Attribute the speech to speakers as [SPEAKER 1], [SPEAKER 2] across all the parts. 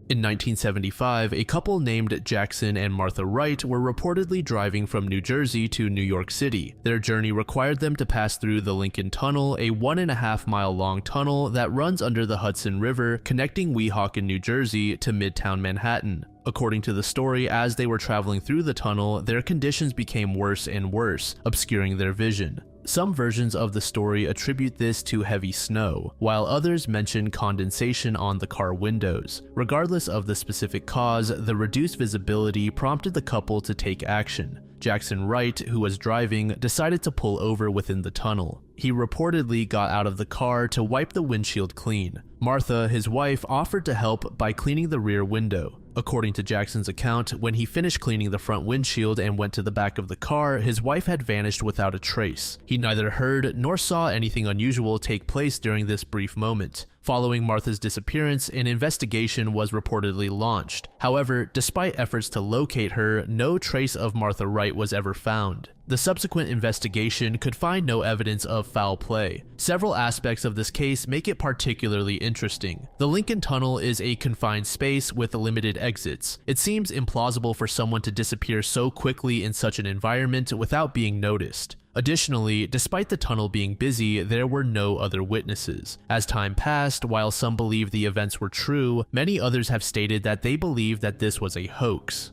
[SPEAKER 1] In 1975, a couple named Jackson and Martha Wright were reportedly driving from New Jersey to New York City. Their journey required them to pass through the Lincoln Tunnel, a 1.5-mile long tunnel that runs under the Hudson River, connecting Weehawken, New Jersey to Midtown Manhattan. According to the story, as they were traveling through the tunnel, their conditions became worse and worse, obscuring their vision. Some versions of the story attribute this to heavy snow, while others mention condensation on the car windows. Regardless of the specific cause, the reduced visibility prompted the couple to take action. Jackson Wright, who was driving, decided to pull over within the tunnel. He reportedly got out of the car to wipe the windshield clean. Martha, his wife, offered to help by cleaning the rear window. According to Jackson's account, when he finished cleaning the front windshield and went to the back of the car, his wife had vanished without a trace. He neither heard nor saw anything unusual take place during this brief moment. Following Martha's disappearance, an investigation was reportedly launched. However, despite efforts to locate her, no trace of Martha Wright was ever found. The subsequent investigation could find no evidence of foul play. Several aspects of this case make it particularly interesting. The Lincoln Tunnel is a confined space with limited exits. It seems implausible for someone to disappear so quickly in such an environment without being noticed. Additionally, despite the tunnel being busy, there were no other witnesses. As time passed, while some believe the events were true, many others have stated that they believe that this was a hoax.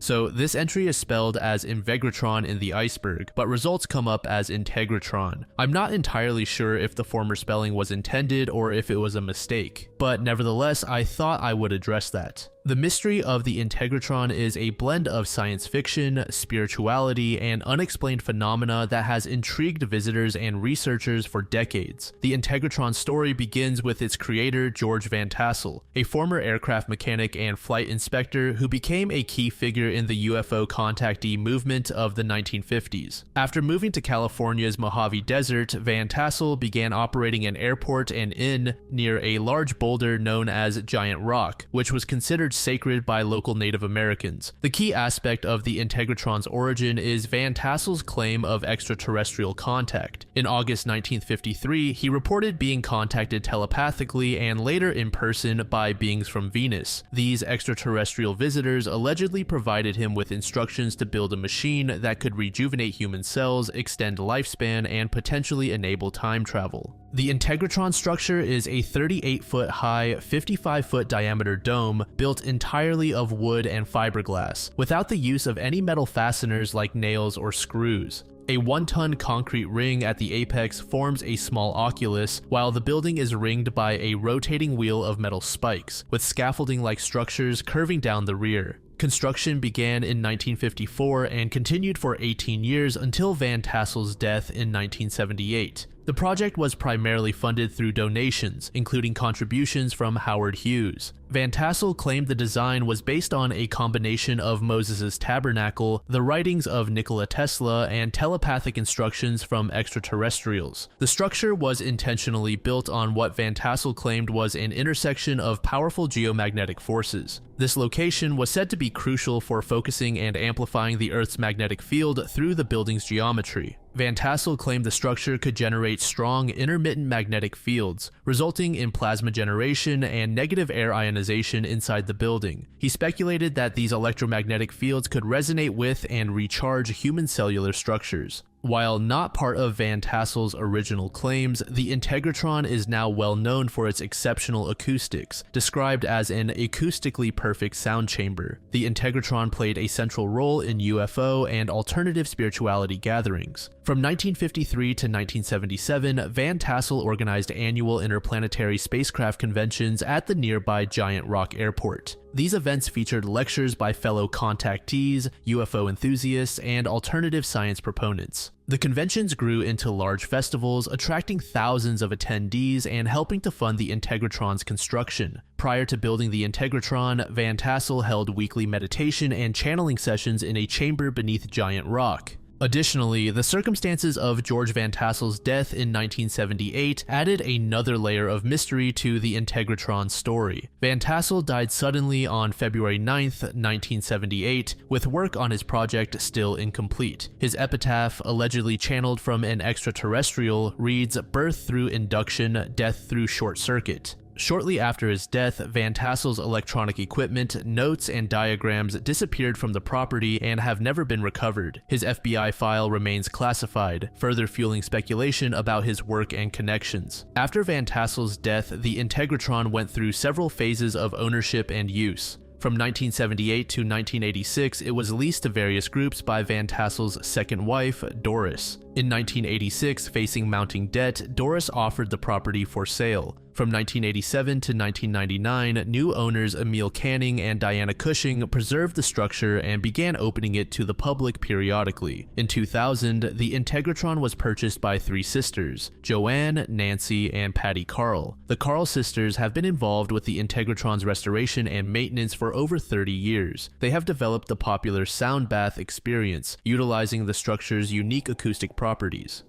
[SPEAKER 1] So this entry is spelled as invegratron in the iceberg, but results come up as integratron. I'm not entirely sure if the former spelling was intended or if it was a mistake, but nevertheless I thought I would address that. The mystery of the integratron is a blend of science fiction, spirituality, and unexplained phenomena that has intrigued visitors and researchers for decades. The integratron story begins with its creator, George Van Tassel, a former aircraft mechanic and flight inspector who became a key figure in the UFO contactee movement of the 1950s. After moving to California's Mojave Desert, Van Tassel began operating an airport and inn near a large boulder known as Giant Rock, which was considered sacred by local Native Americans. The key aspect of the integratron's origin is Van Tassel's claim of extraterrestrial contact. In August 1953, he reported being contacted telepathically and later in person by beings from Venus. These extraterrestrial visitors allegedly provided him with instructions to build a machine that could rejuvenate human cells, extend lifespan, and potentially enable time travel. The integratron structure is a 38-foot high, 55-foot diameter dome built entirely of wood and fiberglass, without the use of any metal fasteners like nails or screws. A 1-ton concrete ring at the apex forms a small oculus, while the building is ringed by a rotating wheel of metal spikes, with scaffolding-like structures curving down the rear. Construction began in 1954 and continued for 18 years until Van Tassel's death in 1978. The project was primarily funded through donations, including contributions from Howard Hughes. Van Tassel claimed the design was based on a combination of Moses' tabernacle, the writings of Nikola Tesla, and telepathic instructions from extraterrestrials. The structure was intentionally built on what Van Tassel claimed was an intersection of powerful geomagnetic forces. This location was said to be crucial for focusing and amplifying the Earth's magnetic field through the building's geometry. Van Tassel claimed the structure could generate strong intermittent magnetic fields, resulting in plasma generation and negative air ionization inside the building. He speculated that these electromagnetic fields could resonate with and recharge human cellular structures. While not part of Van Tassel's original claims, the integratron is now well known for its exceptional acoustics, described as an acoustically perfect sound chamber. The integratron played a central role in UFO and alternative spirituality gatherings. From 1953 to 1977, Van Tassel organized annual interplanetary spacecraft conventions at the nearby Giant Rock Airport. These events featured lectures by fellow contactees, UFO enthusiasts, and alternative science proponents. The conventions grew into large festivals, attracting thousands of attendees and helping to fund the Integratron's construction. Prior to building the Invegratron, Van Tassel held weekly meditation and channeling sessions in a chamber beneath giant rock. Additionally, the circumstances of George Van Tassel's death in 1978 added another layer of mystery to the Integratron story. Van Tassel died suddenly on February 9, 1978, with work on his project still incomplete. His epitaph, allegedly channeled from an extraterrestrial, reads, "Birth through induction, death through short circuit." Shortly after his death, Van Tassel's electronic equipment, notes, and diagrams disappeared from the property and have never been recovered. His FBI file remains classified, further fueling speculation about his work and connections. After Van Tassel's death, the Integratron went through several phases of ownership and use. From 1978 to 1986, it was leased to various groups by Van Tassel's second wife, Doris. In 1986, facing mounting debt, Doris offered the property for sale. From 1987 to 1999, new owners Emil Canning and Diana Cushing preserved the structure and began opening it to the public periodically. In 2000, the Integratron was purchased by three sisters, Joanne, Nancy, and Patty Carl. The Carl sisters have been involved with the Integratron's restoration and maintenance for over 30 years. They have developed the popular sound bath experience, utilizing the structure's unique acoustic properties.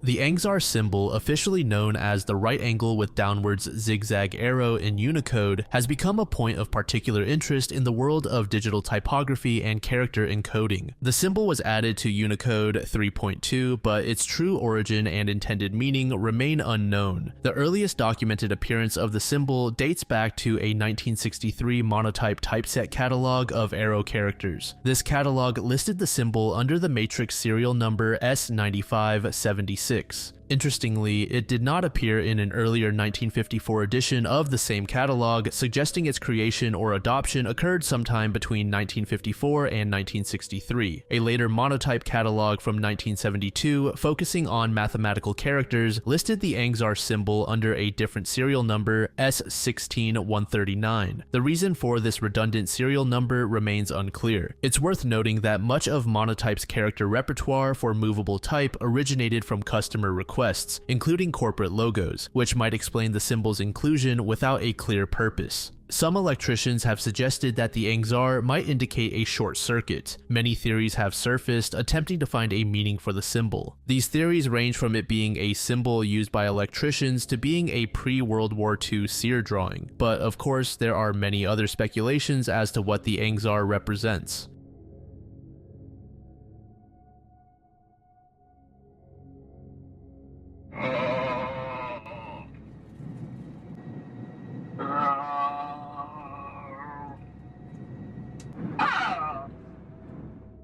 [SPEAKER 1] The angzarr symbol, officially known as the right angle with downwards zigzag arrow in Unicode, has become a point of particular interest in the world of digital typography and character encoding. The symbol was added to Unicode 3.2, but its true origin and intended meaning remain unknown. The earliest documented appearance of the symbol dates back to a 1963 monotype typeset catalog of arrow characters. This catalog listed the symbol under the matrix serial number S9576. Interestingly, it did not appear in an earlier 1954 edition of the same catalog, suggesting its creation or adoption occurred sometime between 1954 and 1963. A later monotype catalog from 1972, focusing on mathematical characters, listed the angzarr symbol under a different serial number, S16139. The reason for this redundant serial number remains unclear. It's worth noting that much of monotype's character repertoire for movable type originated from customer requests, including corporate logos, which might explain the symbol's inclusion without a clear purpose. Some electricians have suggested that the angzarr might indicate a short circuit. Many theories have surfaced, attempting to find a meaning for the symbol. These theories range from it being a symbol used by electricians to being a pre-World War II seer drawing, but of course there are many other speculations as to what the angzarr represents.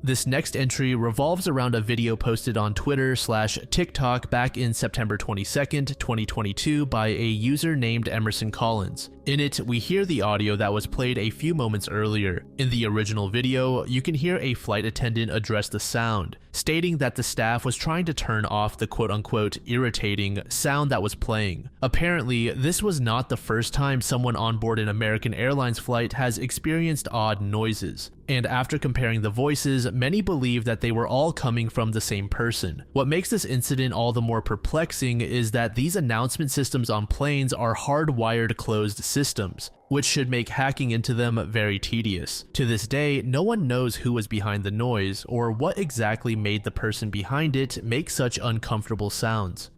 [SPEAKER 1] This next entry revolves around a video posted on Twitter/TikTok back in September 22nd, 2022 by a user named Emerson Collins. In it, we hear the audio that was played a few moments earlier. In the original video, you can hear a flight attendant address the sound, stating that the staff was trying to turn off the quote-unquote irritating sound that was playing. Apparently, this was not the first time someone on board an American Airlines flight has experienced odd noises. And after comparing the voices, many believe that they were all coming from the same person. What makes this incident all the more perplexing is that these announcement systems on planes are hardwired closed systems, which should make hacking into them very tedious. To this day, no one knows who was behind the noise or what exactly made the person behind it make such uncomfortable sounds.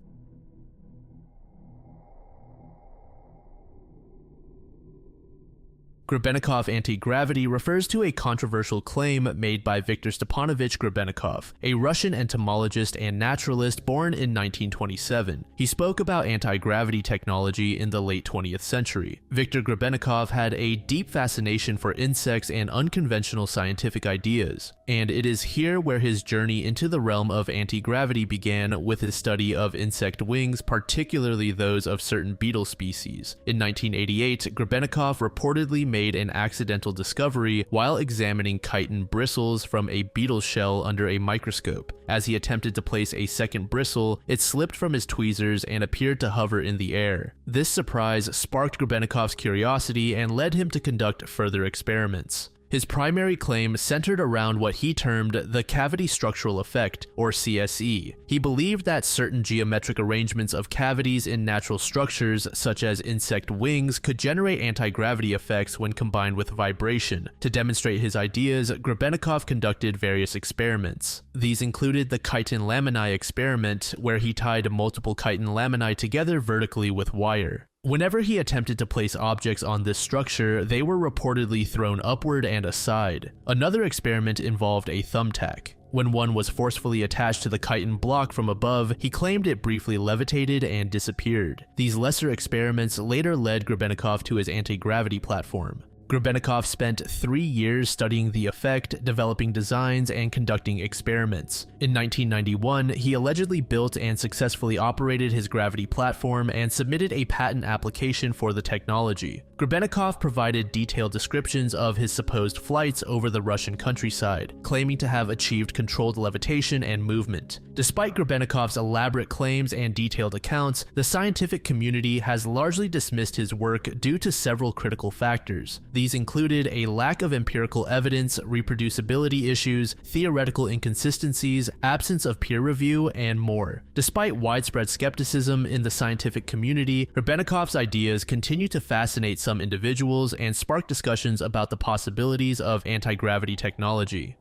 [SPEAKER 1] Grebennikov antigravity refers to a controversial claim made by Viktor Stepanovich Grebennikov, a Russian entomologist and naturalist born in 1927. He spoke about anti-gravity technology in the late 20th century. Viktor Grebennikov had a deep fascination for insects and unconventional scientific ideas, and it is here where his journey into the realm of anti-gravity began with his study of insect wings, particularly those of certain beetle species. In 1988, Grebennikov reportedly made made an accidental discovery while examining chitin bristles from a beetle shell under a microscope. As he attempted to place a second bristle, it slipped from his tweezers and appeared to hover in the air. This surprise sparked Grebennikov's curiosity and led him to conduct further experiments. His primary claim centered around what he termed the cavity structural effect, or CSE. He believed that certain geometric arrangements of cavities in natural structures, such as insect wings, could generate anti-gravity effects when combined with vibration. To demonstrate his ideas, Grebennikov conducted various experiments. These included the chitin laminae experiment, where he tied multiple chitin laminae together vertically with wire. Whenever he attempted to place objects on this structure, they were reportedly thrown upward and aside. Another experiment involved a thumbtack. When one was forcefully attached to the chitin block from above, he claimed it briefly levitated and disappeared. These lesser experiments later led Grebennikov to his anti-gravity platform. Grebennikov spent 3 years studying the effect, developing designs, and conducting experiments. In 1991, he allegedly built and successfully operated his gravity platform and submitted a patent application for the technology. Grebennikov provided detailed descriptions of his supposed flights over the Russian countryside, claiming to have achieved controlled levitation and movement. Despite Grebennikov's elaborate claims and detailed accounts, the scientific community has largely dismissed his work due to several critical factors. These included a lack of empirical evidence, reproducibility issues, theoretical inconsistencies, absence of peer review, and more. Despite widespread skepticism in the scientific community, Grebennikov's ideas continue to fascinate some individuals and spark discussions about the possibilities of anti-gravity technology.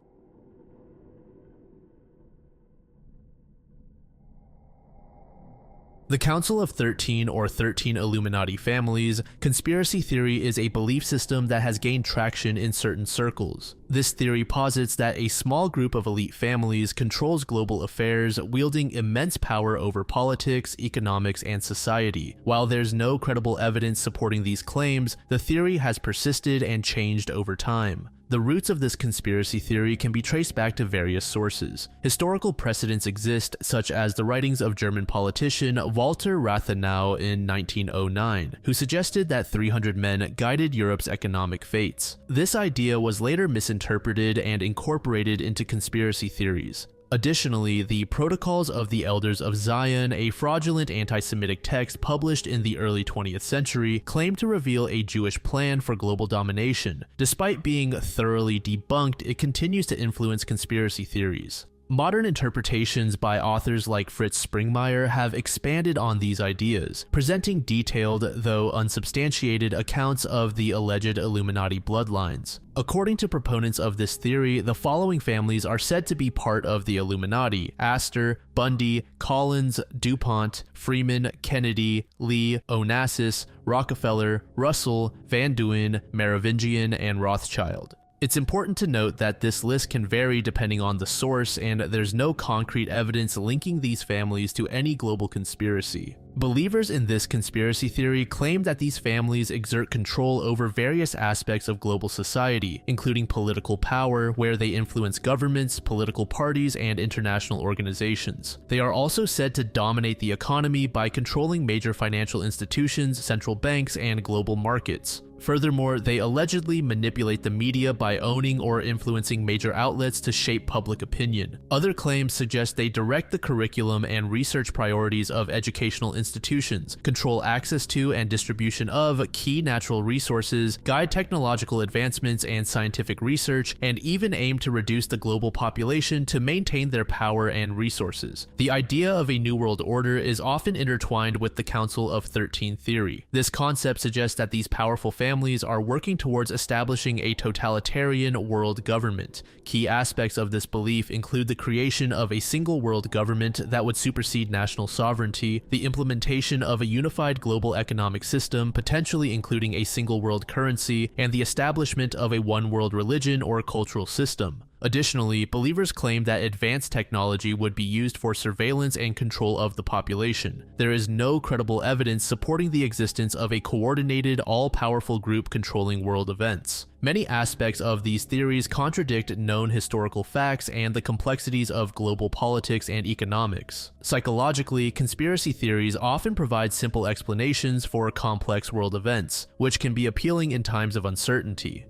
[SPEAKER 1] The Council of 13 or 13 Illuminati families conspiracy theory is a belief system that has gained traction in certain circles. This theory posits that a small group of elite families controls global affairs, wielding immense power over politics, economics, and society. While there's no credible evidence supporting these claims, the theory has persisted and changed over time. The roots of this conspiracy theory can be traced back to various sources. Historical precedents exist, such as the writings of German politician Walter Rathenau in 1909, who suggested that 300 men guided Europe's economic fates. This idea was later misinterpreted and incorporated into conspiracy theories. Additionally, the Protocols of the Elders of Zion, a fraudulent anti-Semitic text published in the early 20th century, claimed to reveal a Jewish plan for global domination. Despite being thoroughly debunked, it continues to influence conspiracy theories. Modern interpretations by authors like Fritz Springmeier have expanded on these ideas, presenting detailed, though unsubstantiated, accounts of the alleged Illuminati bloodlines. According to proponents of this theory, the following families are said to be part of the Illuminati: Astor, Bundy, Collins, DuPont, Freeman, Kennedy, Lee, Onassis, Rockefeller, Russell, Van Duyn, Merovingian, and Rothschild. It's important to note that this list can vary depending on the source, and there's no concrete evidence linking these families to any global conspiracy. Believers in this conspiracy theory claim that these families exert control over various aspects of global society, including political power, where they influence governments, political parties, and international organizations. They are also said to dominate the economy by controlling major financial institutions, central banks, and global markets. Furthermore, they allegedly manipulate the media by owning or influencing major outlets to shape public opinion. Other claims suggest they direct the curriculum and research priorities of educational institutions, control access to and distribution of key natural resources, guide technological advancements and scientific research, and even aim to reduce the global population to maintain their power and resources. The idea of a New World Order is often intertwined with the Council of 13 theory. This concept suggests that these powerful families are working towards establishing a totalitarian world government. Key aspects of this belief include the creation of a single world government that would supersede national sovereignty, the implementation of a unified global economic system, potentially including a single world currency, and the establishment of a one world religion or cultural system. Additionally, believers claim that advanced technology would be used for surveillance and control of the population. There is no credible evidence supporting the existence of a coordinated, all-powerful group controlling world events. Many aspects of these theories contradict known historical facts and the complexities of global politics and economics. Psychologically, conspiracy theories often provide simple explanations for complex world events, which can be appealing in times of uncertainty.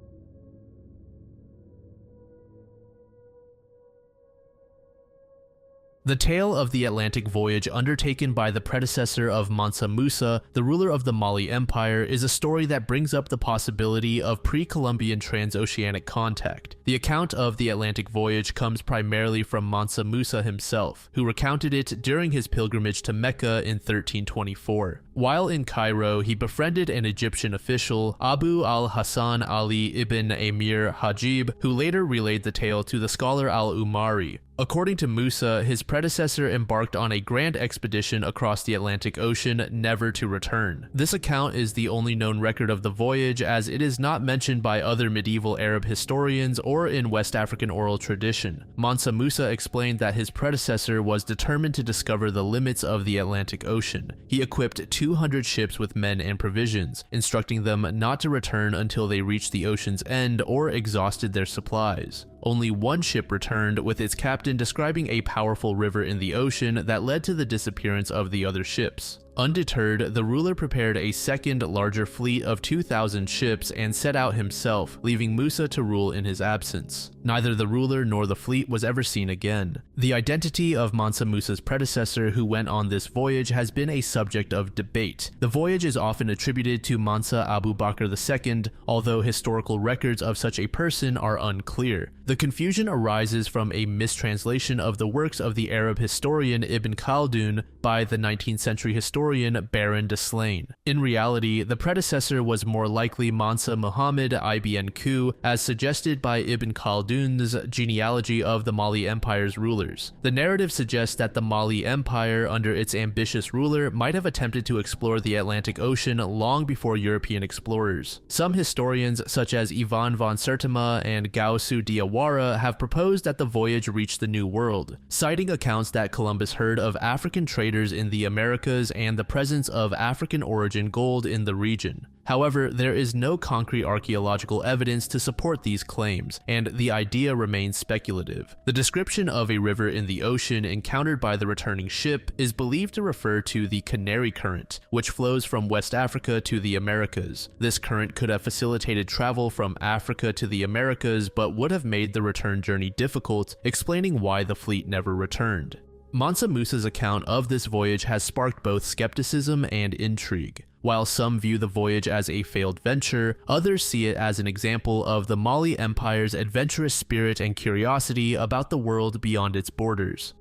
[SPEAKER 1] The tale of the Atlantic voyage undertaken by the predecessor of Mansa Musa, the ruler of the Mali Empire, is a story that brings up the possibility of pre-Columbian transoceanic contact. The account of the Atlantic voyage comes primarily from Mansa Musa himself, who recounted it during his pilgrimage to Mecca in 1324. While in Cairo, he befriended an Egyptian official, Abu al-Hasan Ali ibn Amir Hajib, who later relayed the tale to the scholar al-Umari. According to Musa, his predecessor embarked on a grand expedition across the Atlantic Ocean, never to return. This account is the only known record of the voyage, as it is not mentioned by other medieval Arab historians or in West African oral tradition. Mansa Musa explained that his predecessor was determined to discover the limits of the Atlantic Ocean. He equipped 200 ships with men and provisions, instructing them not to return until they reached the ocean's end or exhausted their supplies. Only one ship returned, with its captain describing a powerful river in the ocean that led to the disappearance of the other ships. Undeterred, the ruler prepared a second, larger fleet of 2,000 ships and set out himself, leaving Musa to rule in his absence. Neither the ruler nor the fleet was ever seen again. The identity of Mansa Musa's predecessor who went on this voyage has been a subject of debate. The voyage is often attributed to Mansa Abu Bakr II, although historical records of such a person are unclear. The confusion arises from a mistranslation of the works of the Arab historian Ibn Khaldun by the 19th century historian Baron de Slain. In reality, the predecessor was more likely Mansa Muhammad ibn Ku, as suggested by Ibn Khaldun's genealogy of the Mali Empire's rulers. The narrative suggests that the Mali Empire, under its ambitious ruler, might have attempted to explore the Atlantic Ocean long before European explorers. Some historians, such as Ivan von Sertima and Gausu Diawara, have proposed that the voyage reached the New World, citing accounts that Columbus heard of African traders in the Americas and the presence of African origin gold in the region. However, there is no concrete archaeological evidence to support these claims, and the idea remains speculative. The description of a river in the ocean encountered by the returning ship is believed to refer to the Canary Current, which flows from West Africa to the Americas. This current could have facilitated travel from Africa to the Americas, but would have made the return journey difficult, explaining why the fleet never returned. Mansa Musa's account of this voyage has sparked both skepticism and intrigue. While some view the voyage as a failed venture, others see it as an example of the Mali Empire's adventurous spirit and curiosity about the world beyond its borders.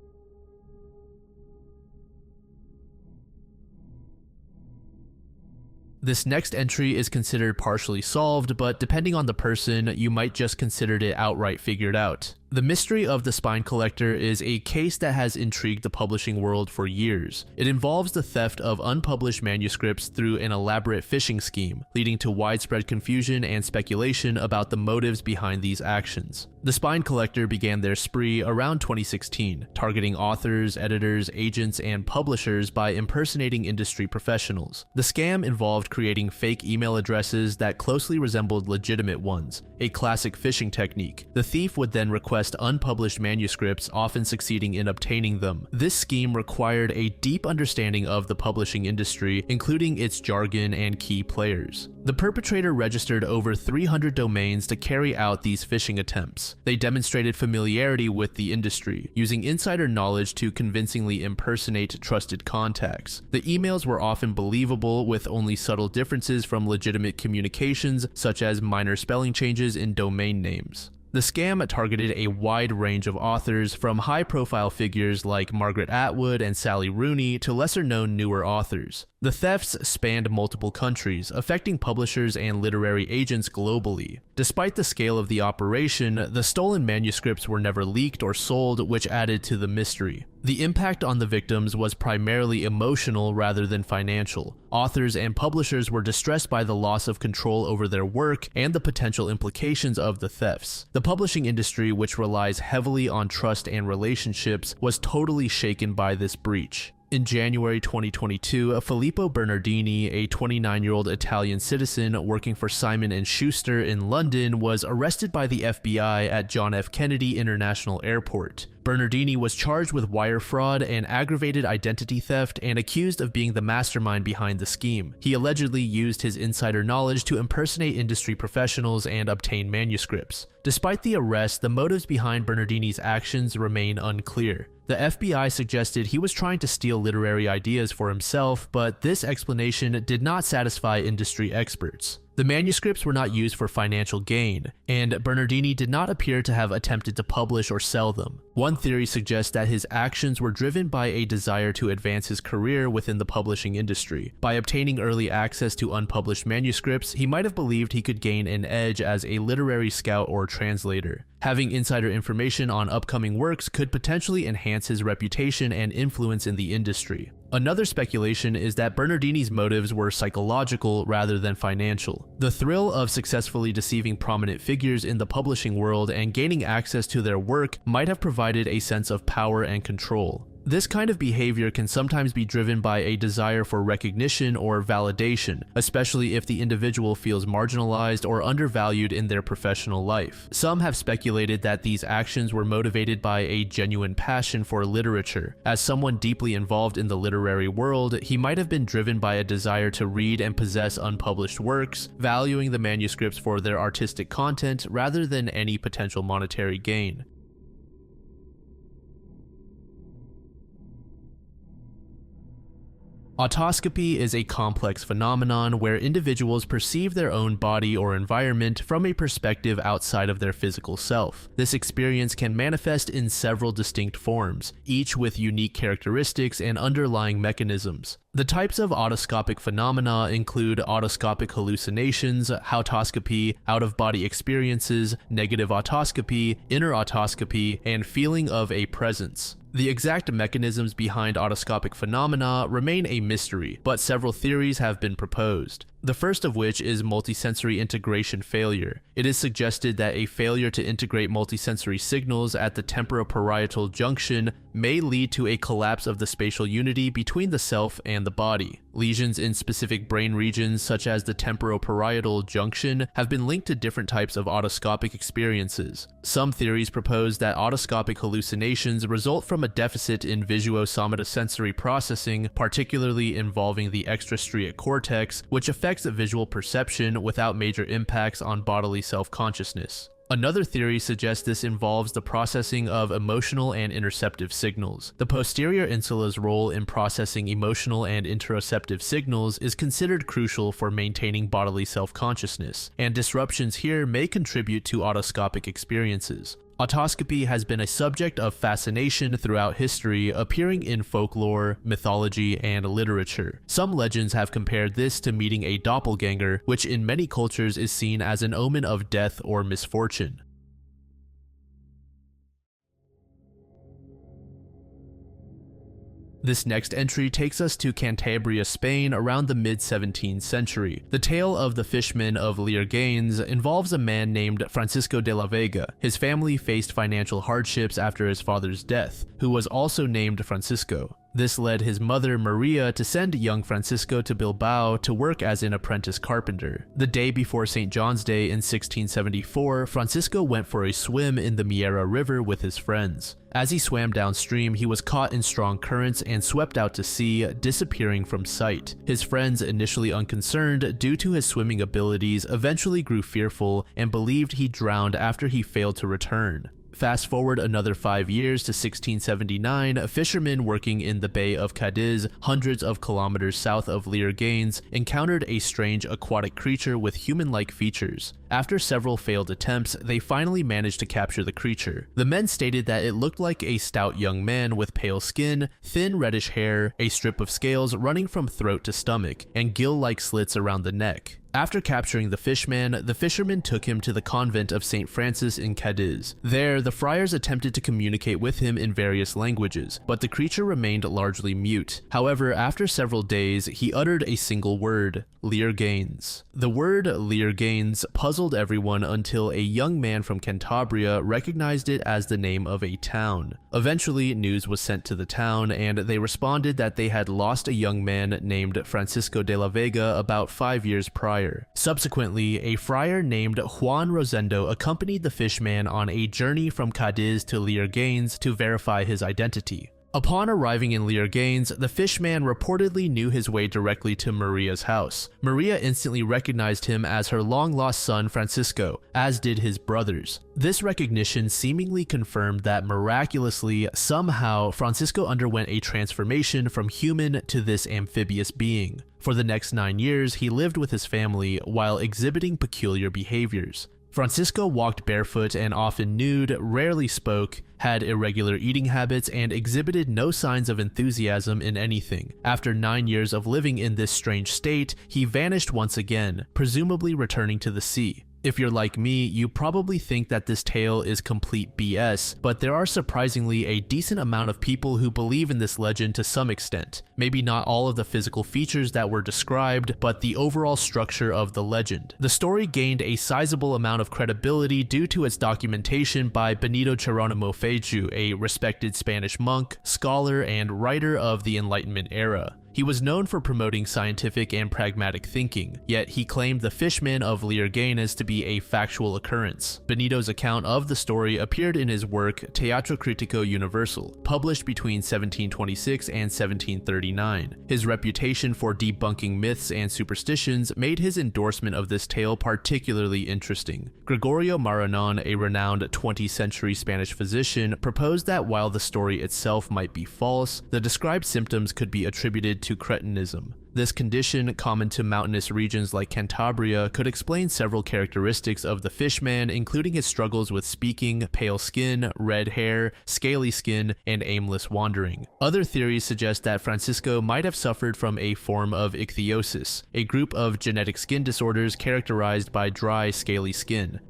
[SPEAKER 1] This next entry is considered partially solved, but depending on the person, you might just consider it outright figured out. The mystery of the spine collector is a case that has intrigued the publishing world for years. It involves the theft of unpublished manuscripts through an elaborate phishing scheme, leading to widespread confusion and speculation about the motives behind these actions. The spine collector began their spree around 2016, targeting authors, editors, agents, and publishers by impersonating industry professionals. The scam involved creating fake email addresses that closely resembled legitimate ones, a classic phishing technique. The thief would then request unpublished manuscripts, often succeeding in obtaining them. This scheme required a deep understanding of the publishing industry, including its jargon and key players. The perpetrator registered over 300 domains to carry out these phishing attempts. They demonstrated familiarity with the industry, using insider knowledge to convincingly impersonate trusted contacts. The emails were often believable, with only subtle differences from legitimate communications, such as minor spelling changes in domain names. The scam targeted a wide range of authors, from high-profile figures like Margaret Atwood and Sally Rooney to lesser-known newer authors. The thefts spanned multiple countries, affecting publishers and literary agents globally. Despite the scale of the operation, the stolen manuscripts were never leaked or sold, which added to the mystery. The impact on the victims was primarily emotional rather than financial. Authors and publishers were distressed by the loss of control over their work and the potential implications of the thefts. The publishing industry, which relies heavily on trust and relationships, was totally shaken by this breach. In January 2022, Filippo Bernardini, a 29-year-old Italian citizen working for Simon & Schuster in London, was arrested by the FBI at John F. Kennedy International Airport. Bernardini was charged with wire fraud and aggravated identity theft and accused of being the mastermind behind the scheme. He allegedly used his insider knowledge to impersonate industry professionals and obtain manuscripts. Despite the arrest, the motives behind Bernardini's actions remain unclear. The FBI suggested he was trying to steal literary ideas for himself, but this explanation did not satisfy industry experts. The manuscripts were not used for financial gain, and Bernardini did not appear to have attempted to publish or sell them. One theory suggests that his actions were driven by a desire to advance his career within the publishing industry. By obtaining early access to unpublished manuscripts, he might have believed he could gain an edge as a literary scout or translator. Having insider information on upcoming works could potentially enhance his reputation and influence in the industry. Another speculation is that Bernardini's motives were psychological rather than financial. The thrill of successfully deceiving prominent figures in the publishing world and gaining access to their work might have provided a sense of power and control. This kind of behavior can sometimes be driven by a desire for recognition or validation, especially if the individual feels marginalized or undervalued in their professional life. Some have speculated that these actions were motivated by a genuine passion for literature. As someone deeply involved in the literary world, he might have been driven by a desire to read and possess unpublished works, valuing the manuscripts for their artistic content rather than any potential monetary gain. Autoscopy is a complex phenomenon where individuals perceive their own body or environment from a perspective outside of their physical self. This experience can manifest in several distinct forms, each with unique characteristics and underlying mechanisms. The types of autoscopic phenomena include autoscopic hallucinations, hautoscopy, out-of-body experiences, negative autoscopy, inner autoscopy, and feeling of a presence. The exact mechanisms behind autoscopic phenomena remain a mystery, but several theories have been proposed. The first of which is multisensory integration failure. It is suggested that a failure to integrate multisensory signals at the temporoparietal junction may lead to a collapse of the spatial unity between the self and the body. Lesions in specific brain regions, such as the temporoparietal junction, have been linked to different types of autoscopic experiences. Some theories propose that autoscopic hallucinations result from a deficit in visuosomatosensory processing, particularly involving the extrastriate cortex, which affects visual perception without major impacts on bodily self-consciousness. Another theory suggests this involves the processing of emotional and interoceptive signals. The posterior insula's role in processing emotional and interoceptive signals is considered crucial for maintaining bodily self-consciousness, and disruptions here may contribute to autoscopic experiences. Autoscopy has been a subject of fascination throughout history, appearing in folklore, mythology, and literature. Some legends have compared this to meeting a doppelganger, which in many cultures is seen as an omen of death or misfortune. This next entry takes us to Cantabria, Spain around the mid-17th century. The tale of the fishman of Lierganes involves a man named Francisco de la Vega. His family faced financial hardships after his father's death, who was also named Francisco. This led his mother, Maria, to send young Francisco to Bilbao to work as an apprentice carpenter. The day before St. John's Day in 1674, Francisco went for a swim in the Miera River with his friends. As he swam downstream, he was caught in strong currents and swept out to sea, disappearing from sight. His friends, initially unconcerned due to his swimming abilities, eventually grew fearful and believed he drowned after he failed to return. Fast forward another 5 years to 1679, fishermen working in the Bay of Cadiz, hundreds of kilometers south of Lierganes, encountered a strange aquatic creature with human-like features. After several failed attempts, they finally managed to capture the creature. The men stated that it looked like a stout young man with pale skin, thin reddish hair, a strip of scales running from throat to stomach, and gill-like slits around the neck. After capturing the fishman, the fishermen took him to the convent of St. Francis in Cadiz. There, the friars attempted to communicate with him in various languages, but the creature remained largely mute. However, after several days, he uttered a single word: lierganes. The word lierganes puzzled everyone until a young man from Cantabria recognized it as the name of a town. Eventually, news was sent to the town, and they responded that they had lost a young man named Francisco de la Vega about 5 years prior. Subsequently, a friar named Juan Rosendo accompanied the fishman on a journey from Cadiz to Lierganes to verify his identity. Upon arriving in Lierganes, the fishman reportedly knew his way directly to Maria's house. Maria instantly recognized him as her long-lost son Francisco, as did his brothers. This recognition seemingly confirmed that miraculously, somehow, Francisco underwent a transformation from human to this amphibious being. For the next 9 years, he lived with his family while exhibiting peculiar behaviors. Francisco walked barefoot and often nude, rarely spoke, had irregular eating habits, and exhibited no signs of enthusiasm in anything. After 9 years of living in this strange state, he vanished once again, presumably returning to the sea. If you're like me, you probably think that this tale is complete BS, but there are surprisingly a decent amount of people who believe in this legend to some extent. Maybe not all of the physical features that were described, but the overall structure of the legend. The story gained a sizable amount of credibility due to its documentation by Benito Geronimo Feiju, a respected Spanish monk, scholar, and writer of the Enlightenment era. He was known for promoting scientific and pragmatic thinking, yet he claimed the fishman of Lierganes to be a factual occurrence. Benito's account of the story appeared in his work Teatro Critico Universal, published between 1726 and 1739. His reputation for debunking myths and superstitions made his endorsement of this tale particularly interesting. Gregorio Maranon, a renowned 20th century Spanish physician, proposed that while the story itself might be false, the described symptoms could be attributed to cretinism. This condition, common to mountainous regions like Cantabria, could explain several characteristics of the fishman, including his struggles with speaking, pale skin, red hair, scaly skin, and aimless wandering. Other theories suggest that Francisco might have suffered from a form of ichthyosis, a group of genetic skin disorders characterized by dry, scaly skin.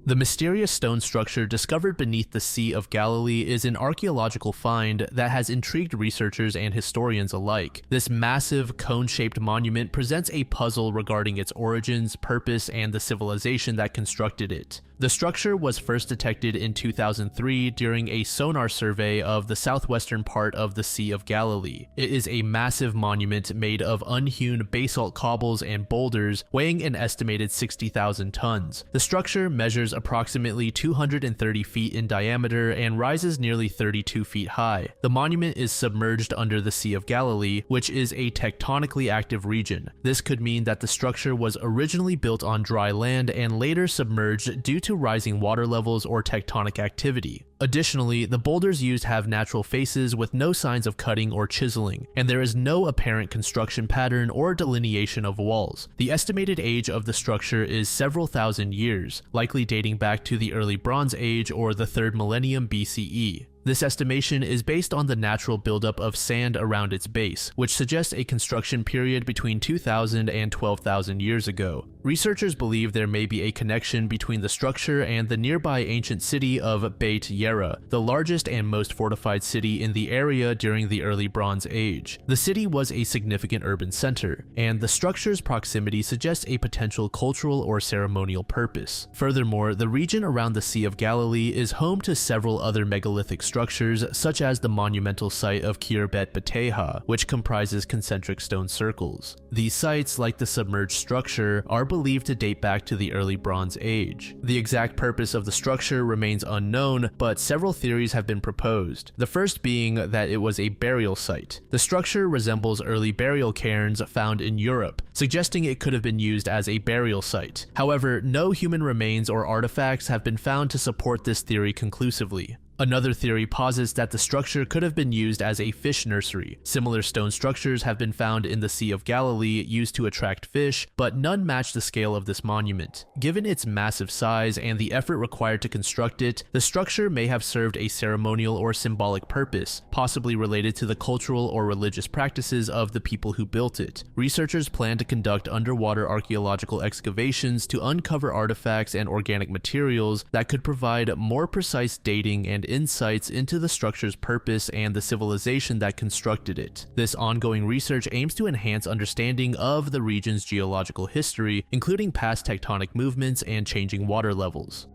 [SPEAKER 1] The mysterious stone structure discovered beneath the Sea of Galilee is an archaeological find that has intrigued researchers and historians alike. This massive, cone-shaped monument presents a puzzle regarding its origins, purpose, and the civilization that constructed it. The structure was first detected in 2003 during a sonar survey of the southwestern part of the Sea of Galilee. It is a massive monument made of unhewn basalt cobbles and boulders, weighing an estimated 60,000 tons. The structure measures approximately 230 feet in diameter and rises nearly 32 feet high. The monument is submerged under the Sea of Galilee, which is a tectonically active region. This could mean that the structure was originally built on dry land and later submerged due to rising water levels or tectonic activity. Additionally, the boulders used have natural faces with no signs of cutting or chiseling, and there is no apparent construction pattern or delineation of walls. The estimated age of the structure is several thousand years, likely dating back to the early Bronze Age or the 3rd millennium BCE. This estimation is based on the natural buildup of sand around its base, which suggests a construction period between 2,000 and 12,000 years ago. Researchers believe there may be a connection between the structure and the nearby ancient city of Beit Yera, the largest and most fortified city in the area during the early Bronze Age. The city was a significant urban center, and the structure's proximity suggests a potential cultural or ceremonial purpose. Furthermore, the region around the Sea of Galilee is home to several other megalithic structures, such as the monumental site of Khirbet Beteha, which comprises concentric stone circles. These sites, like the submerged structure, are believed to date back to the early Bronze Age. The exact purpose of the structure remains unknown, but several theories have been proposed. The first being that it was a burial site. The structure resembles early burial cairns found in Europe, suggesting it could have been used as a burial site. However, no human remains or artifacts have been found to support this theory conclusively. Another theory posits that the structure could have been used as a fish nursery. Similar stone structures have been found in the Sea of Galilee used to attract fish, but none match the scale of this monument. Given its massive size and the effort required to construct it, the structure may have served a ceremonial or symbolic purpose, possibly related to the cultural or religious practices of the people who built it. Researchers plan to conduct underwater archaeological excavations to uncover artifacts and organic materials that could provide more precise dating and insights into the structure's purpose and the civilization that constructed it. This ongoing research aims to enhance understanding of the region's geological history, including past tectonic movements and changing water levels.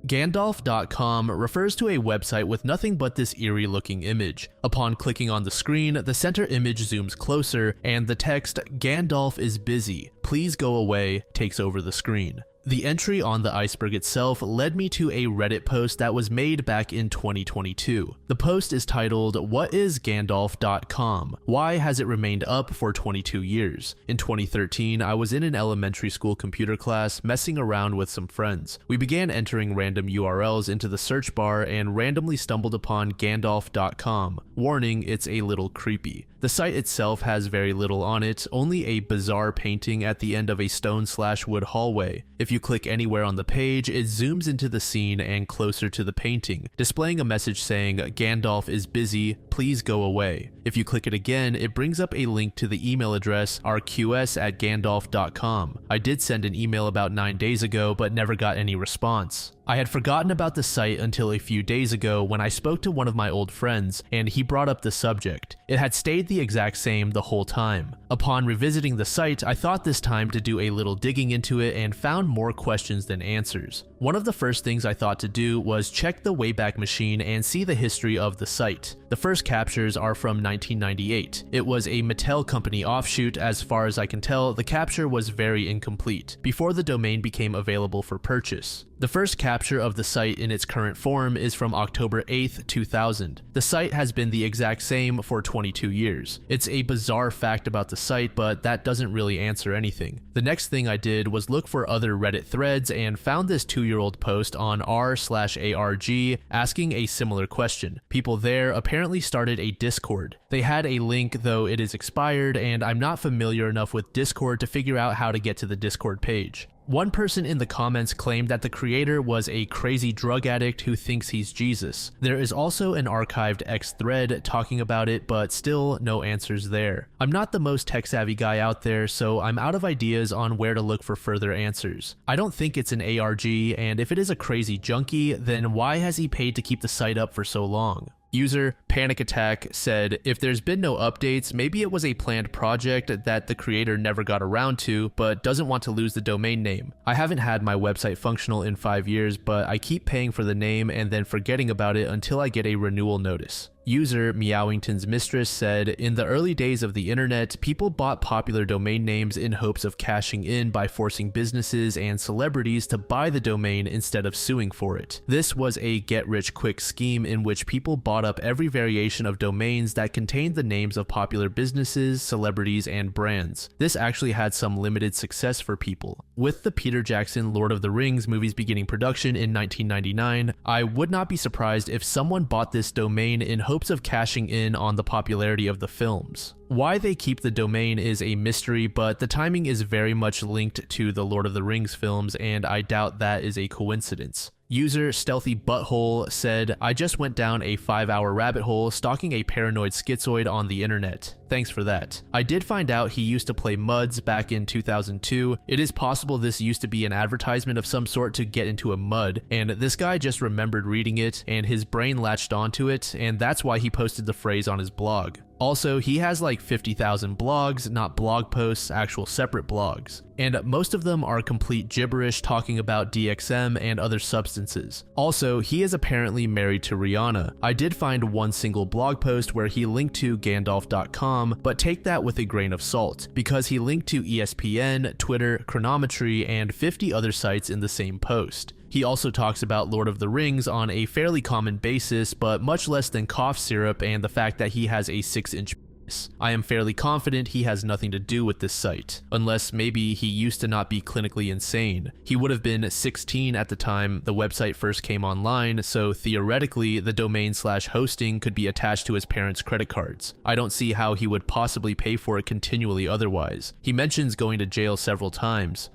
[SPEAKER 1] Gandalf.com refers to a website with nothing but this eerie looking image. Upon clicking on the screen, the center image zooms closer and the text "Gandalf is busy, please go away" takes over the screen. The entry on the iceberg itself led me to a Reddit post that was made back in 2022. The post is titled, "What is Gandalf.com? Why has it remained up for 22 years? In 2013, I was in an elementary school computer class messing around with some friends. We began entering random URLs into the search bar and randomly stumbled upon Gandalf.com. Warning, it's a little creepy. The site itself has very little on it, only a bizarre painting at the end of a stone/wood hallway. If you click anywhere on the page, it zooms into the scene and closer to the painting, displaying a message saying, "Gandalf is busy, please go away." If you click it again, it brings up a link to the email address rqs@gandalf.com. I did send an email about 9 days ago, but never got any response. I had forgotten about the site until a few days ago when I spoke to one of my old friends, and he brought up the subject. It had stayed the exact same the whole time. Upon revisiting the site, I thought this time to do a little digging into it and found more questions than answers. One of the first things I thought to do was check the Wayback Machine and see the history of the site. The first captures are from 1998. It was a Mattel company offshoot. As far as I can tell, the capture was very incomplete, before the domain became available for purchase. The first capture of the site in its current form is from October 8th, 2000. The site has been the exact same for 22 years. It's a bizarre fact about the site, but that doesn't really answer anything. The next thing I did was look for other Reddit threads and found this 2-year-old post on r/arg asking a similar question. People there apparently started a Discord. They had a link, though it is expired, and I'm not familiar enough with Discord to figure out how to get to the Discord page. One person in the comments claimed that the creator was a crazy drug addict who thinks he's Jesus. There is also an archived X thread talking about it, but still no answers there. I'm not the most tech-savvy guy out there, so I'm out of ideas on where to look for further answers. I don't think it's an ARG, and if it is a crazy junkie, then why has he paid to keep the site up for so long? User Panic Attack said, "If there's been no updates, maybe it was a planned project that the creator never got around to, but doesn't want to lose the domain name. I haven't had my website functional in 5 years, but I keep paying for the name and then forgetting about it until I get a renewal notice." User Meowington's Mistress said, "In the early days of the internet, people bought popular domain names in hopes of cashing in by forcing businesses and celebrities to buy the domain instead of suing for it. This was a get-rich-quick scheme in which people bought up every variation of domains that contained the names of popular businesses, celebrities, and brands. This actually had some limited success for people. With the Peter Jackson Lord of the Rings movies beginning production in 1999, I would not be surprised if someone bought this domain in hopes of cashing in on the popularity of the films. Why they keep the domain is a mystery, but the timing is very much linked to the Lord of the Rings films, and I doubt that is a coincidence." User Stealthy Butthole said, "I just went down a 5-hour rabbit hole stalking a paranoid schizoid on the internet. Thanks for that. I did find out he used to play MUDs back in 2002. It is possible this used to be an advertisement of some sort to get into a MUD, and this guy just remembered reading it, and his brain latched onto it, and that's why he posted the phrase on his blog. Also, he has like 50,000 blogs, not blog posts, actual separate blogs. And most of them are complete gibberish talking about DXM and other substances. Also, he is apparently married to Rihanna. I did find one single blog post where he linked to Gandalf.com, but take that with a grain of salt, because he linked to ESPN, Twitter, Chronometry, and 50 other sites in the same post. He also talks about Lord of the Rings on a fairly common basis, but much less than cough syrup and the fact that he has a 6-inch penis. this. I am fairly confident he has nothing to do with this site, unless maybe he used to not be clinically insane. He would have been 16 at the time the website first came online, so theoretically the domain/hosting could be attached to his parents' credit cards. I don't see how he would possibly pay for it continually otherwise. He mentions going to jail several times.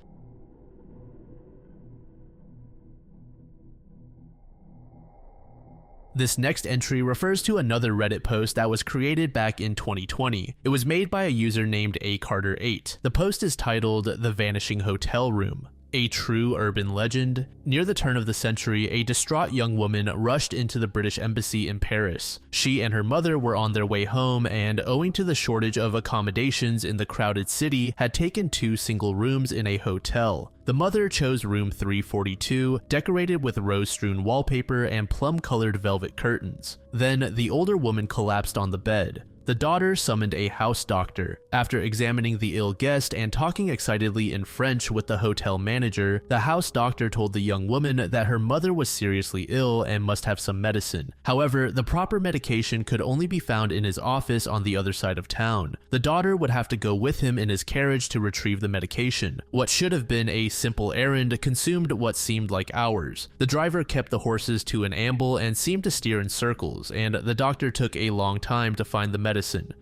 [SPEAKER 1] This next entry refers to another Reddit post that was created back in 2020. It was made by a user named acarter8. The post is titled "The Vanishing Hotel Room." A true urban legend. Near the turn of the century, a distraught young woman rushed into the British Embassy in Paris. She and her mother were on their way home and, owing to the shortage of accommodations in the crowded city, had taken 2 single rooms in a hotel. The mother chose room 342, decorated with rose-strewn wallpaper and plum-colored velvet curtains. Then, the older woman collapsed on the bed. The daughter summoned a house doctor. After examining the ill guest and talking excitedly in French with the hotel manager, the house doctor told the young woman that her mother was seriously ill and must have some medicine. However, the proper medication could only be found in his office on the other side of town. The daughter would have to go with him in his carriage to retrieve the medication. What should have been a simple errand consumed what seemed like hours. The driver kept the horses to an amble and seemed to steer in circles, and the doctor took a long time to find the medicine.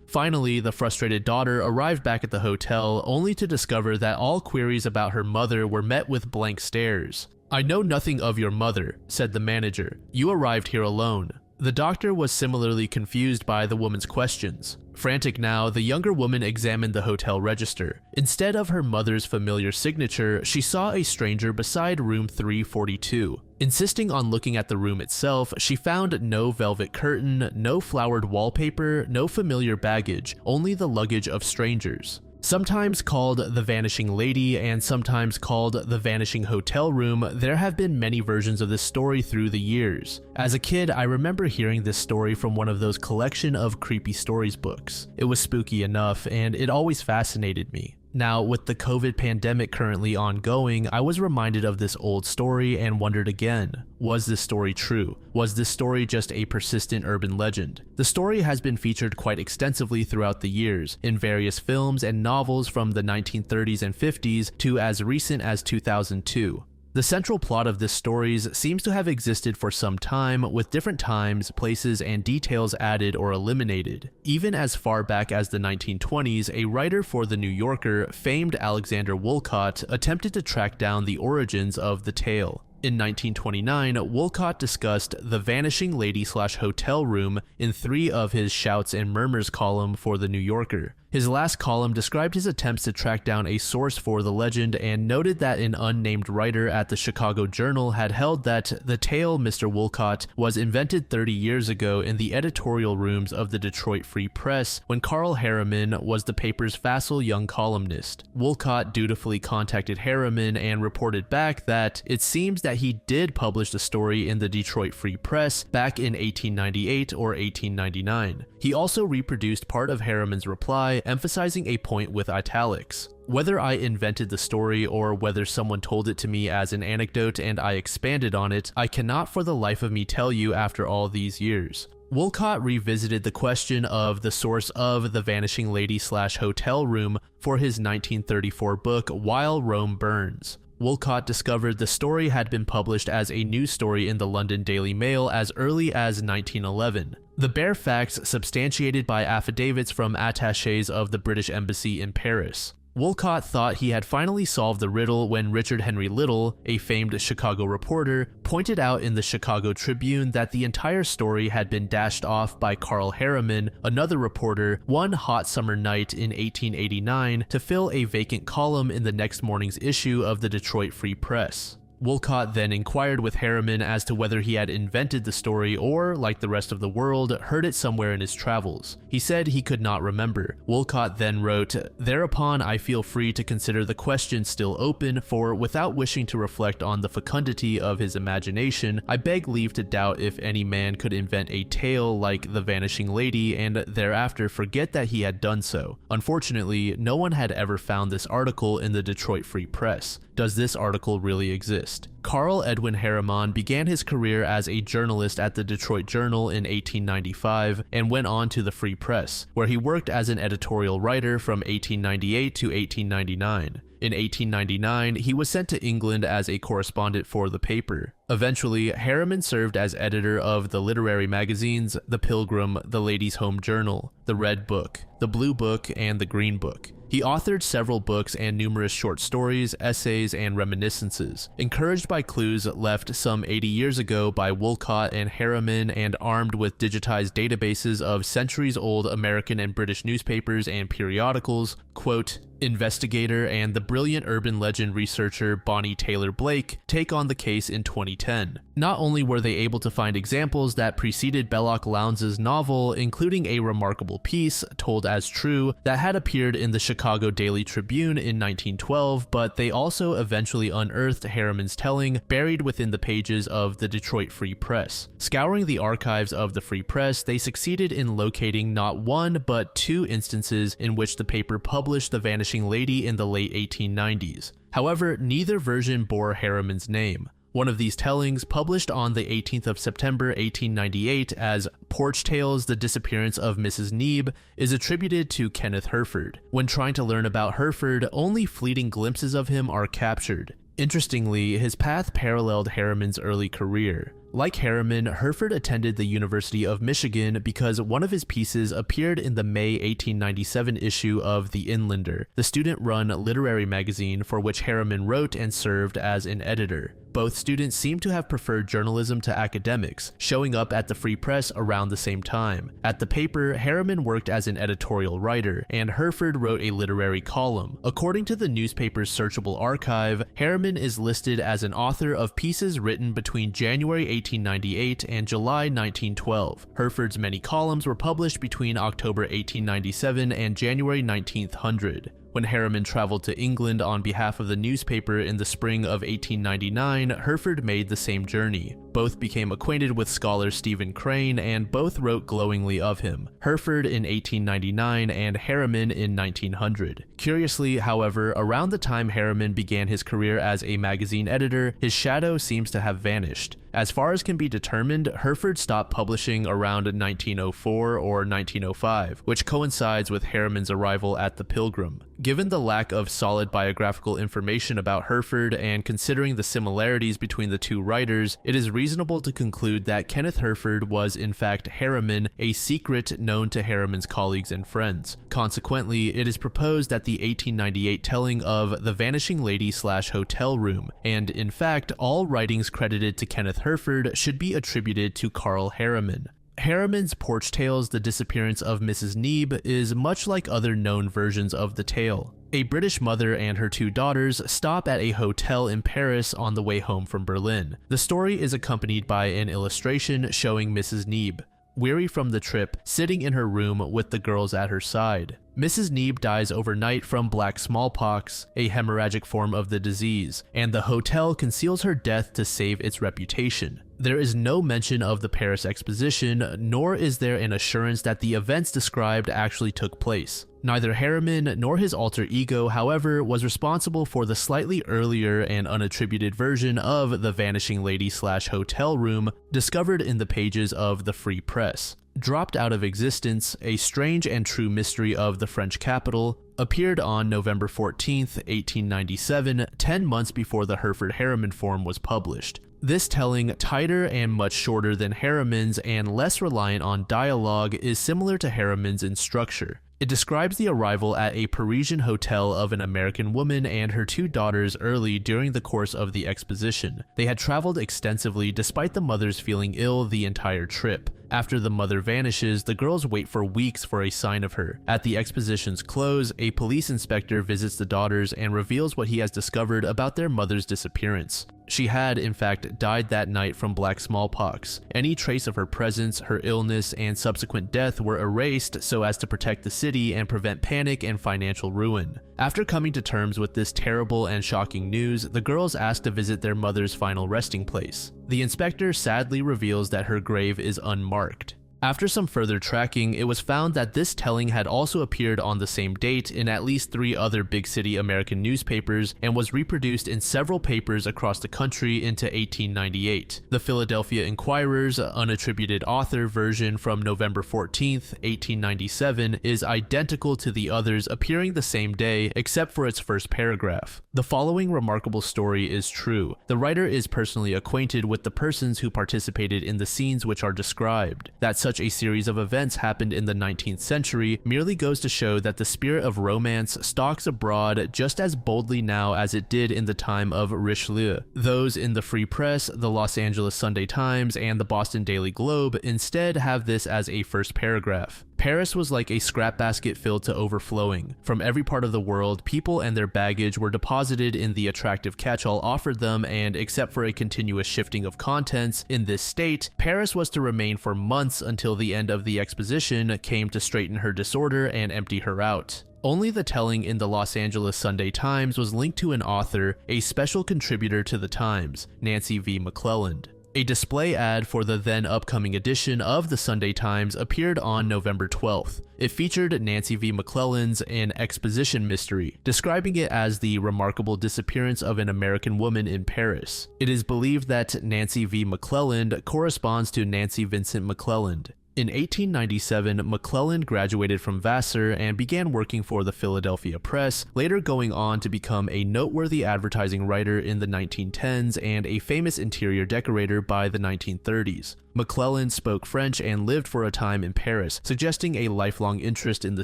[SPEAKER 1] Finally, the frustrated daughter arrived back at the hotel, only to discover that all queries about her mother were met with blank stares. "I know nothing of your mother," said the manager. "You arrived here alone." The doctor was similarly confused by the woman's questions. Frantic now, the younger woman examined the hotel register. Instead of her mother's familiar signature, she saw a stranger beside room 342. Insisting on looking at the room itself, she found no velvet curtain, no flowered wallpaper, no familiar baggage, only the luggage of strangers. Sometimes called the Vanishing Lady and sometimes called the Vanishing Hotel Room, there have been many versions of this story through the years. As a kid, I remember hearing this story from one of those collection of creepy stories books. It was spooky enough, and it always fascinated me. Now, with the COVID pandemic currently ongoing, I was reminded of this old story and wondered again, was this story true? Was this story just a persistent urban legend? The story has been featured quite extensively throughout the years, in various films and novels from the 1930s and 50s to as recent as 2002. The central plot of this stories seems to have existed for some time, with different times, places, and details added or eliminated. Even as far back as the 1920s, a writer for The New Yorker, famed Alexander Woollcott, attempted to track down the origins of the tale. In 1929, Woollcott discussed the Vanishing Lady/Hotel Room in 3 of his Shouts and Murmurs column for The New Yorker. His last column described his attempts to track down a source for the legend and noted that an unnamed writer at the Chicago Journal had held that the tale, Mr. Woollcott, was invented 30 years ago in the editorial rooms of the Detroit Free Press when Carl Harriman was the paper's facile young columnist. Woollcott dutifully contacted Harriman and reported back that it seems that he did publish the story in the Detroit Free Press back in 1898 or 1899. He also reproduced part of Harriman's reply, emphasizing a point with italics. Whether I invented the story or whether someone told it to me as an anecdote and I expanded on it, I cannot for the life of me tell you after all these years. Woollcott revisited the question of the source of the Vanishing Lady/Hotel Room for his 1934 book While Rome Burns. Woollcott discovered the story had been published as a news story in the London Daily Mail as early as 1911. The bare facts substantiated by affidavits from attachés of the British Embassy in Paris. Woollcott thought he had finally solved the riddle when Richard Henry Little, a famed Chicago reporter, pointed out in the Chicago Tribune that the entire story had been dashed off by Carl Harriman, another reporter, one hot summer night in 1889 to fill a vacant column in the next morning's issue of the Detroit Free Press. Woollcott then inquired with Harriman as to whether he had invented the story or, like the rest of the world, heard it somewhere in his travels. He said he could not remember. Woollcott then wrote, "Thereupon I feel free to consider the question still open, for without wishing to reflect on the fecundity of his imagination, I beg leave to doubt if any man could invent a tale like the Vanishing Lady and thereafter forget that he had done so. Unfortunately, no one had ever found this article in the Detroit Free Press. Does this article really exist?" exist. Carl Edwin Harriman began his career as a journalist at the Detroit Journal in 1895 and went on to the Free Press, where he worked as an editorial writer from 1898 to 1899. In 1899, he was sent to England as a correspondent for the paper. Eventually, Harriman served as editor of the literary magazines The Pilgrim, The Ladies' Home Journal, The Red Book, The Blue Book, and The Green Book. He authored several books and numerous short stories, essays, and reminiscences. Encouraged by clues left some 80 years ago by Wolcott and Harriman and armed with digitized databases of centuries-old American and British newspapers and periodicals, quote, investigator and the brilliant urban legend researcher Bonnie Taylor Blake take on the case in 2010. Not only were they able to find examples that preceded Belloc Lowndes' novel, including a remarkable piece, told as true, that had appeared in the Chicago Daily Tribune in 1912, but they also eventually unearthed Harriman's telling buried within the pages of the Detroit Free Press. Scouring the archives of the Free Press, they succeeded in locating not one but two instances in which the paper published the vanishing lady in the late 1890s. However, neither version bore Harriman's name. One of these tellings, published on the 18th of September 1898 as Porch Tales, The Disappearance of Mrs. Neebe, is attributed to Kenneth Herford. When trying to learn about Herford, only fleeting glimpses of him are captured. Interestingly, his path paralleled Harriman's early career. Like Harriman, Herford attended the University of Michigan because one of his pieces appeared in the May 1897 issue of The Inlander, the student-run literary magazine for which Harriman wrote and served as an editor. Both students seem to have preferred journalism to academics, showing up at the Free Press around the same time. At the paper, Harriman worked as an editorial writer, and Herford wrote a literary column. According to the newspaper's searchable archive, Harriman is listed as an author of pieces written between January 1898 and July 1912. Herford's many columns were published between October 1897 and January 1900. When Harriman traveled to England on behalf of the newspaper in the spring of 1899, Herford made the same journey. Both became acquainted with scholar Stephen Crane, and both wrote glowingly of him, Herford in 1899 and Harriman in 1900. Curiously, however, around the time Harriman began his career as a magazine editor, his shadow seems to have vanished. As far as can be determined, Herford stopped publishing around 1904 or 1905, which coincides with Harriman's arrival at the Pilgrim. Given the lack of solid biographical information about Herford and considering the similarities between the two writers, it is reasonable to conclude that Kenneth Herford was in fact Harriman, a secret known to Harriman's colleagues and friends. Consequently, it is proposed that the 1898 telling of The Vanishing Lady/Hotel Room, and in fact all writings credited to Kenneth Herford, should be attributed to Carl Harriman. Harriman's Porch Tales, The Disappearance of Mrs. Neebe is much like other known versions of the tale. A British mother and her two daughters stop at a hotel in Paris on the way home from Berlin. The story is accompanied by an illustration showing Mrs. Neebe, weary from the trip, sitting in her room with the girls at her side. Mrs. Neebe dies overnight from black smallpox, a hemorrhagic form of the disease, and the hotel conceals her death to save its reputation. There is no mention of the Paris exposition, nor is there an assurance that the events described actually took place. Neither Harriman nor his alter ego, however, was responsible for the slightly earlier and unattributed version of The Vanishing Lady/Hotel Room discovered in the pages of the Free Press. Dropped out of existence, A Strange and True Mystery of the French Capital appeared on November 14, 1897, 10 months before the Herford-Harriman form was published. This telling, tighter and much shorter than Harriman's and less reliant on dialogue, is similar to Harriman's in structure. It describes the arrival at a Parisian hotel of an American woman and her two daughters early during the course of the exposition. They had traveled extensively despite the mothers feeling ill the entire trip. After the mother vanishes, the girls wait for weeks for a sign of her. At the exposition's close, a police inspector visits the daughters and reveals what he has discovered about their mother's disappearance. She had, in fact, died that night from black smallpox. Any trace of her presence, her illness, and subsequent death were erased so as to protect the city and prevent panic and financial ruin. After coming to terms with this terrible and shocking news, the girls ask to visit their mother's final resting place. The inspector sadly reveals that her grave is unmarked. After some further tracking, it was found that this telling had also appeared on the same date in at least 3 other big city American newspapers and was reproduced in several papers across the country into 1898. The Philadelphia Inquirer's unattributed author version from November 14th, 1897 is identical to the others appearing the same day except for its first paragraph. The following remarkable story is true. The writer is personally acquainted with the persons who participated in the scenes which are described. That such a series of events happened in the 19th century merely goes to show that the spirit of romance stalks abroad just as boldly now as it did in the time of Richelieu. Those in the Free Press, the Los Angeles Sunday Times, and the Boston Daily Globe instead have this as a first paragraph. Paris was like a scrap basket filled to overflowing. From every part of the world, people and their baggage were deposited in the attractive catch-all offered them, and except for a continuous shifting of contents in this state, Paris was to remain for months until the end of the exposition came to straighten her disorder and empty her out. Only the telling in the Los Angeles Sunday Times was linked to an author, a special contributor to the Times, Nancy V. McClelland. A display ad for the then upcoming edition of the Sunday Times appeared on November 12th. It featured Nancy V. McClelland's An Exposition Mystery, describing it as the remarkable disappearance of an American woman in Paris. It is believed that Nancy V. McClelland corresponds to Nancy Vincent McClelland. In 1897, McClelland graduated from Vassar and began working for the Philadelphia Press, later going on to become a noteworthy advertising writer in the 1910s and a famous interior decorator by the 1930s. McClelland spoke French and lived for a time in Paris, suggesting a lifelong interest in the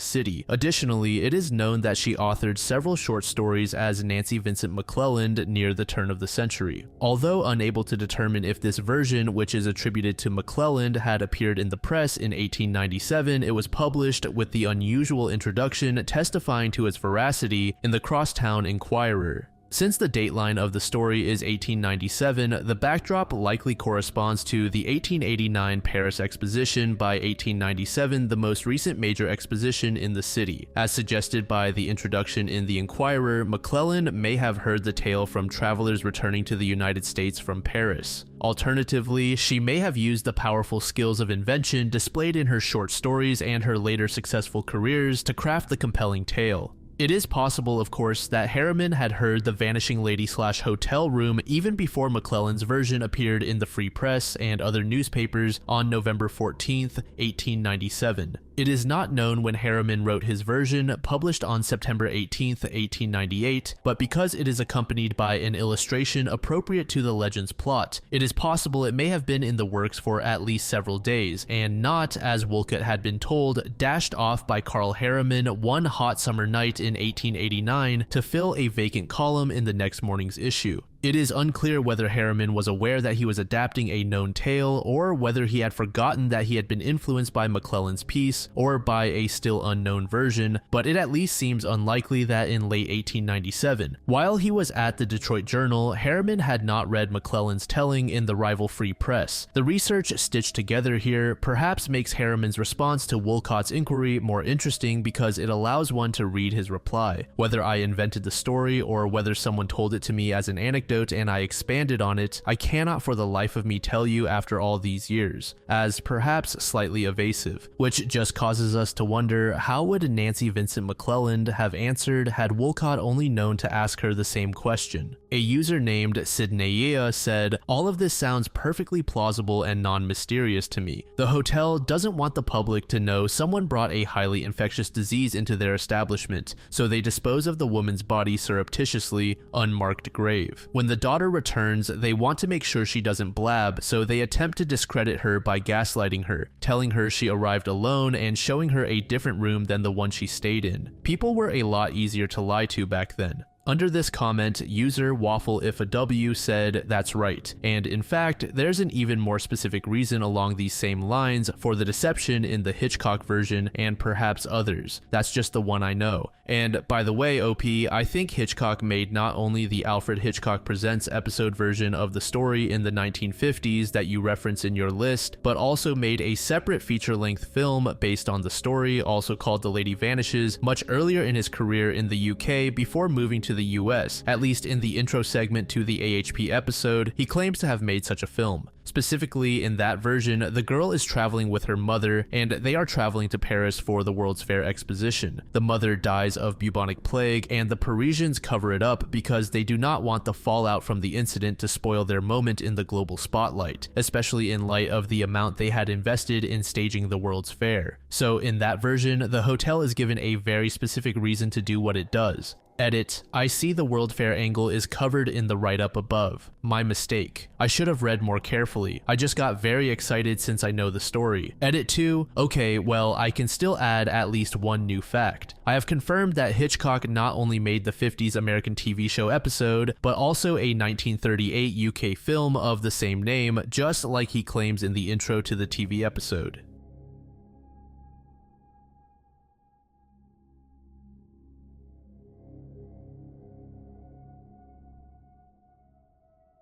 [SPEAKER 1] city. Additionally, it is known that she authored several short stories as Nancy Vincent McClelland near the turn of the century. Although unable to determine if this version, which is attributed to McClelland, had appeared in the press in 1897, it was published with the unusual introduction testifying to its veracity in the Crosstown Inquirer. Since the dateline of the story is 1897, the backdrop likely corresponds to the 1889 Paris Exposition, by 1897 the most recent major exposition in the city. As suggested by the introduction in the Inquirer, McClelland may have heard the tale from travelers returning to the United States from Paris. Alternatively, she may have used the powerful skills of invention displayed in her short stories and her later successful careers to craft the compelling tale. It is possible, of course, that Harriman had heard the Vanishing Lady/hotel room even before McClelland's version appeared in the Free Press and other newspapers on November 14th, 1897. It is not known when Harriman wrote his version, published on September 18th, 1898, but because it is accompanied by an illustration appropriate to the legend's plot, it is possible it may have been in the works for at least several days, and not, as Wolcott had been told, dashed off by Carl Harriman one hot summer night in 1889 to fill a vacant column in the next morning's issue. It is unclear whether Harriman was aware that he was adapting a known tale, or whether he had forgotten that he had been influenced by McClelland's piece, or by a still unknown version, but it at least seems unlikely that in late 1897. While he was at the Detroit Journal, Harriman had not read McClelland's telling in the rival Free Press. The research stitched together here perhaps makes Harriman's response to Wolcott's inquiry more interesting because it allows one to read his reply. Whether I invented the story or whether someone told it to me as an anecdote and I expanded on it, I cannot for the life of me tell you after all these years, as perhaps slightly evasive, which just causes us to wonder how would Nancy Vincent McClelland have answered had Wolcott only known to ask her the same question. A user named Sidneya said, "All of this sounds perfectly plausible and non-mysterious to me. The hotel doesn't want the public to know someone brought a highly infectious disease into their establishment, so they dispose of the woman's body surreptitiously, unmarked grave. When the daughter returns, they want to make sure she doesn't blab, so they attempt to discredit her by gaslighting her, telling her she arrived alone and showing her a different room than the one she stayed in. People were a lot easier to lie to back then." Under this comment, user WaffleIfAW said, "That's right, and in fact, there's an even more specific reason along these same lines for the deception in the Hitchcock version and perhaps others. That's just the one I know. And by the way, OP, I think Hitchcock made not only the Alfred Hitchcock Presents episode version of the story in the 1950s that you reference in your list, but also made a separate feature-length film based on the story, also called The Lady Vanishes, much earlier in his career in the UK before moving to the the US. At least in the intro segment to the AHP episode, he claims to have made such a film. Specifically, in that version, the girl is traveling with her mother, and they are traveling to Paris for the World's Fair exposition. The mother dies of bubonic plague, and the Parisians cover it up because they do not want the fallout from the incident to spoil their moment in the global spotlight, especially in light of the amount they had invested in staging the World's Fair. So in that version, the hotel is given a very specific reason to do what it does. Edit, I see the World Fair angle is covered in the write-up above. My mistake. I should have read more carefully. I just got very excited since I know the story. Edit 2, okay, well, I can still add at least one new fact. I have confirmed that Hitchcock not only made the 50s American TV show episode, but also a 1938 UK film of the same name, just like he claims in the intro to the TV episode.